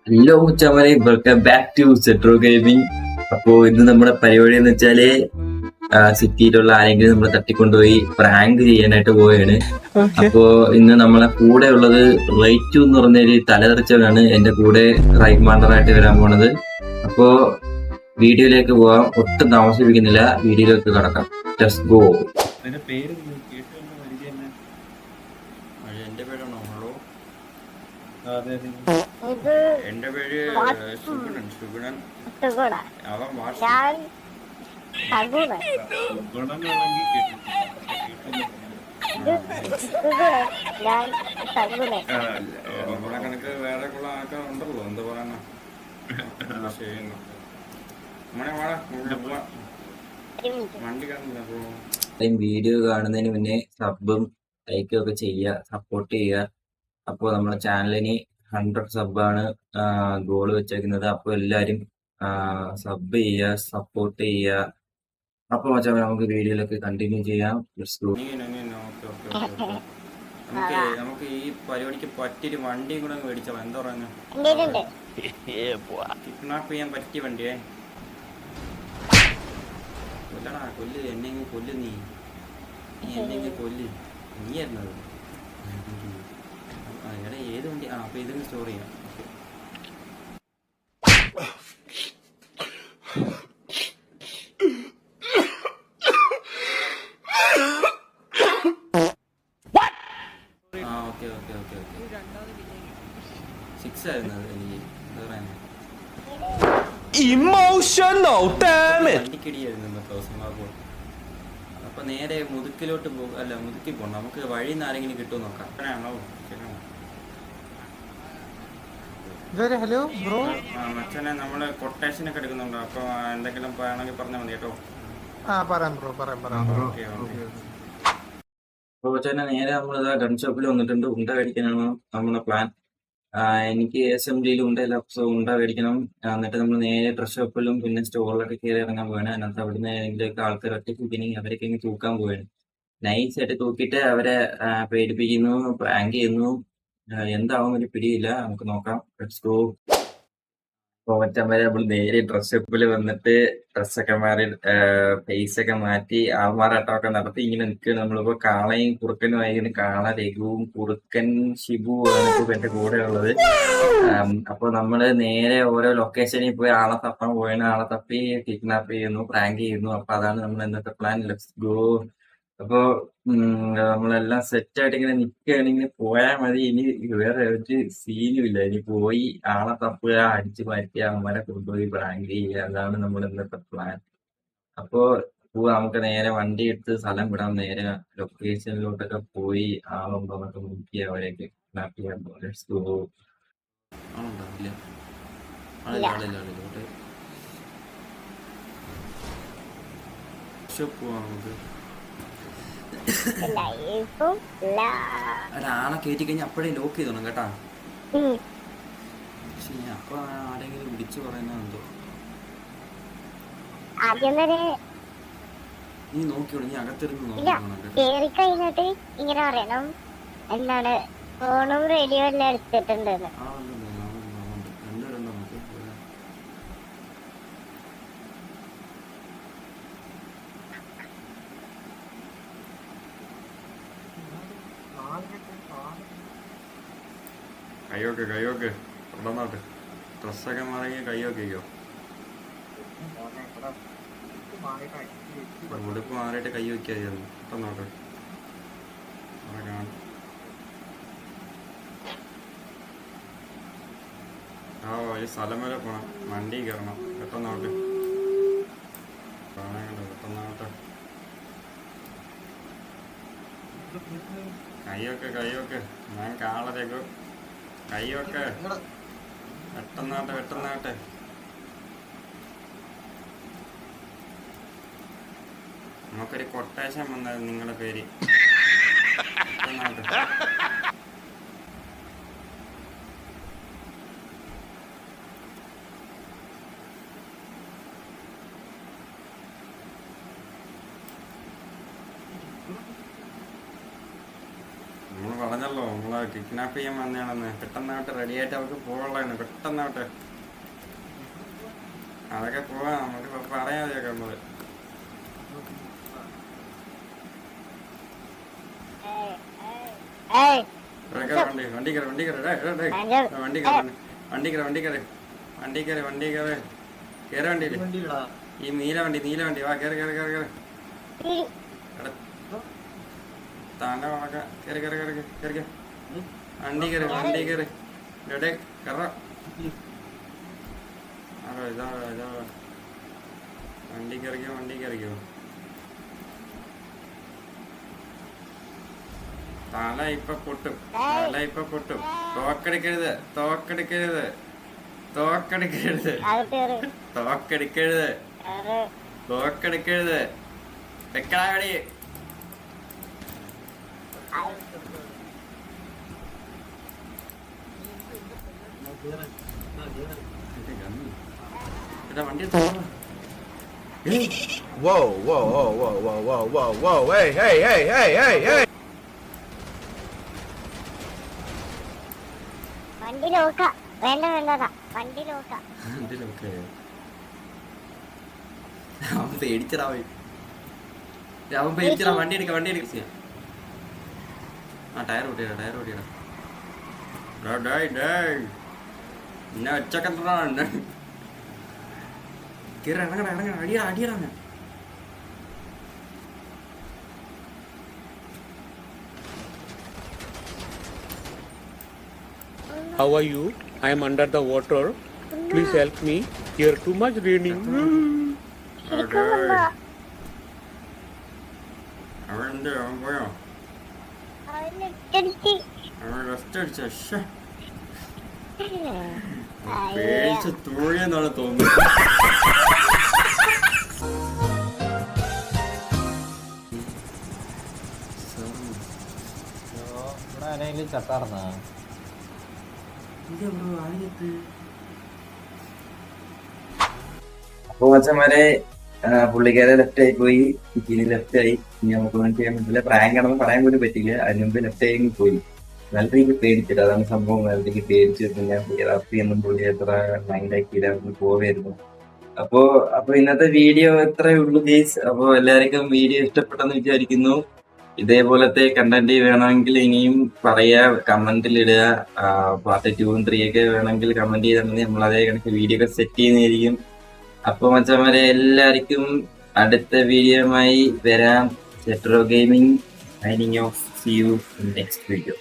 Hello മുച്ചമാരെ, welcome back to Setro Gaming. അപ്പോ ഇന്ന് നമ്മുടെ പരിപാടി എന്ന് വെച്ചാല് സിറ്റിയിലുള്ള ആരെങ്കിലും നമ്മൾ തട്ടിക്കൊണ്ടുപോയി പ്രാങ്ക് ചെയ്യാനായിട്ട് പോവുകയാണ്. അപ്പോ ഇന്ന് നമ്മളെ കൂടെ ഉള്ളത് റൈറ്റു എന്ന് പറഞ്ഞൊരു തലതെറിച്ചവനാണ് എന്റെ കൂടെ റൈറ്റ് മാണ്ടറായിട്ട് വരാൻ പോണത്. അപ്പോ വീഡിയോയിലേക്ക് പോവാം, ഒട്ടും താമസിപ്പിക്കുന്നില്ല, വീഡിയോയിലേക്ക് കടക്കാം. Let's go. എന്റെ പേരാണോ? ഹലോ, എന്റെ പേര് സുഗുണൻ. സുഗുണൻ നമ്മളെ കണക്ക് വേറെ ഉള്ള ആൾക്കാർ ഉണ്ടല്ലോ, എന്താ പറയാനാ. വണ്ടി കാണുന്നില്ല. വീഡിയോ കാണുന്നതിന് മുന്നേ സബും ലൈക്കും ഒക്കെ ചെയ്യുക, സപ്പോർട്ട് ചെയ്യുക. അപ്പോൾ നമ്മുടെ ചാനലിന് 100 സബ്ബാണ് ഗോൾ വെച്ചേക്കുന്നത്. അപ്പോൾ എല്ലാവരും സബ് ചെയ്യുക, സപ്പോർട്ട് ചെയ്യുക. അപ്പൊ മച്ചാ നമുക്ക് വീഡിയോയിലൊക്കെ കണ്ടിന്യൂ ചെയ്യാം. നമുക്ക് ഈ പരിപാടിക്ക് പറ്റിയൊരു വണ്ടിയും കൂടെ മേടിച്ചോ. എന്താ പറയുന്നത്? കിഡ്നാപ്പ് ചെയ്യാൻ പറ്റിയ വണ്ടിയെ കൊല്ലടാ, കൊല്ല് എന്നെങ്കിൽ കൊല്ല്. നീ എന്നെങ്കിൽ കൊല്ല്. നീ ആയിരുന്നത് എടാ, ഏത് വണ്ടി? അപ്പൊ ഇതിന് സ്റ്റോർ ചെയ്യാം. ഓക്കെ ഓക്കെ ഓക്കെ ഓക്കെ 6 ആയിരുന്നു അത്. എനിക്ക് എന്താ പറയാ, വണ്ടിക്കിടിയായിരുന്നു ഇന്നത്തെ ദിവസം. അപ്പൊ നേരെ മുതുക്കിലോട്ട് പോകും. അല്ല, മുതുക്കി പോകണം. നമുക്ക് വഴി നിന്ന് ആരെങ്കിലും കിട്ടുമോ നോക്കാം. അങ്ങനെയാണോ? ഹലോ ബ്രോ, മച്ചനെ നമ്മള് കൊട്ടേഷൻ ഒക്കെ എടുക്കുന്നുണ്ടോ? അപ്പൊ എന്തെങ്കിലും വേണമെങ്കിൽ പറഞ്ഞാൽ മതി കേട്ടോ. പറയാം ബ്രോ, പറയാം. അപ്പൊ മച്ചനെ നേരെ നമ്മളിതാ ഗൺ ഷോപ്പിൽ വന്നിട്ടുണ്ട്. ഉണ്ട മേടിക്കാനാണ് നമ്മുടെ പ്ലാൻ. എനിക്ക് SMD ഉണ്ടല്ല, സോ ഉണ്ട മേടിക്കണം. എന്നിട്ട് നമ്മൾ നേരെ ഡ്രസ് ഷോപ്പിലും പിന്നെ സ്റ്റോറിലൊക്കെ കയറി ഇറങ്ങാൻ പോവാണ്. അതിനകത്ത് അവിടുന്ന് ഏതെങ്കിലുമൊക്കെ ആൾക്കാർ ഒറ്റയ്ക്ക് അവരൊക്കെ ഇങ്ങനെ തൂക്കാൻ പോവാണ്. നൈസ് ആയിട്ട് തൂക്കിയിട്ട് അവരെ പേടിപ്പിക്കുന്നു, പ്രാങ്ക് ചെയ്യുന്നു. എന്താവും ഒരു പിടിയില്ല. നമുക്ക് നോക്കാം. Let's go. പോവച്ചന്മാരെ നമ്മൾ നേരെ ഡ്രസ് ഷോപ്പിൽ വന്നിട്ട് ഡ്രസ്സൊക്കെ മാറി ഫേസ് ഒക്കെ മാറ്റി ആൾമാറാട്ടമൊക്കെ നടത്തി ഇങ്ങനെ നിൽക്കുകയാണ്. നമ്മളിപ്പോ കാളയും കുറുക്കനും ആയിരുന്നു. കാള രഘുവും കുറുക്കൻ ഷിബുവാണ് ഇപ്പൊ എന്റെ കൂടെ ഉള്ളത്. അപ്പൊ നമ്മള് നേരെ ഓരോ ലൊക്കേഷനിൽ പോയി ആളെ തപ്പാൻ പോയാണ്. ആളെ തപ്പി കിഡ്നാപ്പ് ചെയ്യുന്നു, പ്രാങ്ക് ചെയ്യുന്നു. അപ്പൊ അതാണ് നമ്മൾ ഇന്നത്തെ പ്ലാൻ. Let's go. അപ്പൊ നമ്മളെല്ലാം സെറ്റ് ആയിട്ട് ഇങ്ങനെ നിക്കുകയാണെങ്കിൽ പോയാൽ മതി. ഇനി വേറെ ഒരു സീനും ഇല്ല. ഇനി പോയി ആളെ തപ്പുക, അടിച്ചു മാറ്റുക, അവന്മാരെ കൊണ്ടുപോയി പ്രാങ്ക് ചെയ്യുക. അതാണ് നമ്മൾ ഇന്നത്തെ പ്ലാൻ. അപ്പോ നമുക്ക് നേരെ വണ്ടി എടുത്ത് സ്ഥലം വിടാം. നേരെ ലൊക്കേഷനിലോട്ടൊക്കെ പോയി ആളുണ്ടോ എന്നൊക്കെ നോക്കി അവരെയൊക്കെ കിഡ്നാപ്പ് ചെയ്യാൻ പോകാം. Let's go. ആളുണ്ടാവില്ല, ആളില്ല. പോവാം നമുക്ക്. ആളെ കയറ്റി കഴിഞ്ഞാൽ അപ്പോഴേ ലോക്ക് ചെയ്തോണം കേട്ടാ. പക്ഷെ അപ്പൊ ആരെങ്കിലും വിളിച്ചു പറയുന്ന എന്തോ. നീ നോക്കിയോളൂ, നീ അകത്തിരുന്ന് കഴിഞ്ഞിട്ട് ഇങ്ങനെ പറയണം, എന്താണ് ഫോണും റേഡിയോ എല്ലാം എടുത്തിട്ടുണ്ട്. കയ്യോക്കെ ഉടനാട്ട് ഡ്രസ്സൊക്കെ മാറി കയ്യോക്കെയോ. ഉടുപ്പ് മാറിയിട്ട് കൈ വയ്ക്കാതിരുന്നു. പെട്ടെന്നോട്ട് ഈ സ്ഥലം വരെ പോണം, വണ്ടി കയറണം. പെട്ടെന്നോട്ട് പെട്ടെന്നോട്ട് കയ്യൊക്കെ ഞാൻ കാളരേക്കോ. കയ്യൊക്കെ വെട്ടുന്നാട്ടെ. നമുക്കൊരു കൊട്ടേഷൻ വന്നത് നിങ്ങളുടെ പേര്. നമ്മൾ പറഞ്ഞല്ലോ, നമ്മൾ നമ്മളെ കിഡ്നാപ്പ് ചെയ്യാൻ വന്നതാണെന്ന്. പെട്ടെന്നാവട്ടെ, റെഡി ആയിട്ട് അവർക്ക് പോകാനുള്ളതാണ്. പെട്ടെന്നാവട്ടെ, അതൊക്കെ പോവാം. നമുക്ക് പറയാം അതൊക്കെ നമ്മള്. ഏയ് വണ്ടി കയറി വണ്ടിയില്. ഈ നീല വണ്ടി വാ, കേറി തല വളക്ക, കേറി വണ്ടി കയറി കറ. ഇതാ വണ്ടി കയറിക്കോ. തല ഇപ്പൊ പൊട്ടും. തോക്കെടുക്കരുത്. വെക്കടാ വെടി. വണ്ടി Whoa, whoa, whoa, whoa, whoa, whoa, whoa, whoa, hey. വണ്ടി ലോക്ക. വേണ്ടതാ വണ്ടി ലോക്ക. അവൻ പേടിച്ചടാ. വണ്ടി എടുക്ക. ആ ടയർ ഓട്ടിയടാ. എന്നെ ഒച്ചക്കണ്ടാ. ഇറങ്ങണ അടിയടാ. How are you? I am under the water. Please help me. Here too much raining. അവൻ പോയോ? അവൻ റെസ്റ്റ് അടിച്ച പേടിച്ച് തുഴയെന്നാണ് തോന്നുന്നത്. ചത്താർന്നാ അപ്പൊ മച്ചന്മാരെ പുള്ളിക്കാരെ ലെഫ്റ്റ് ആയി പോയി. ഇനി ലെഫ്റ്റ് ആയി. ഇനി നമുക്കൊന്നും ചെയ്യാൻ പറ്റില്ല. പ്രാങ്ക് ആണെന്ന് പറയാൻ പോലും പറ്റില്ല. അതിന് മുമ്പ് ലെഫ്റ്റ് ആയി പോയി. നല്ല രീതിക്ക് പേടിച്ചിട്ട്, അതാണ് സംഭവം. നല്ല രീതിക്ക് പേടിച്ച് പിന്നെ രാത്രിയൊന്നും പുള്ളി അത്ര മൈൻഡാക്കിയില്ല, പോവായിരുന്നു. അപ്പൊ ഇന്നത്തെ വീഡിയോ ഇത്രയേ ഉള്ളൂ ഗൈസ്. അപ്പൊ എല്ലാവർക്കും വീഡിയോ ഇഷ്ടപ്പെട്ടെന്ന് വിചാരിക്കുന്നു. ഇതേപോലത്തെ കണ്ടന്റ് വേണമെങ്കിൽ ഇനിയും പറയാ, കമന്റിൽ ഇടുക. പാർട്ട് 2 ഉം 3 ഒക്കെ വേണമെങ്കിൽ കമന്റ് ചെയ്തിട്ടുണ്ടെങ്കിൽ നമ്മൾ അതേ കണക്ക് വീഡിയോ ഒക്കെ സെറ്റ് ചെയ്യുന്നതായിരിക്കും. അപ്പൊ മച്ചന്മാരെ എല്ലാവർക്കും അടുത്ത വീഡിയോയുമായി വരാം. Setro Gaming signing off. See you in next video.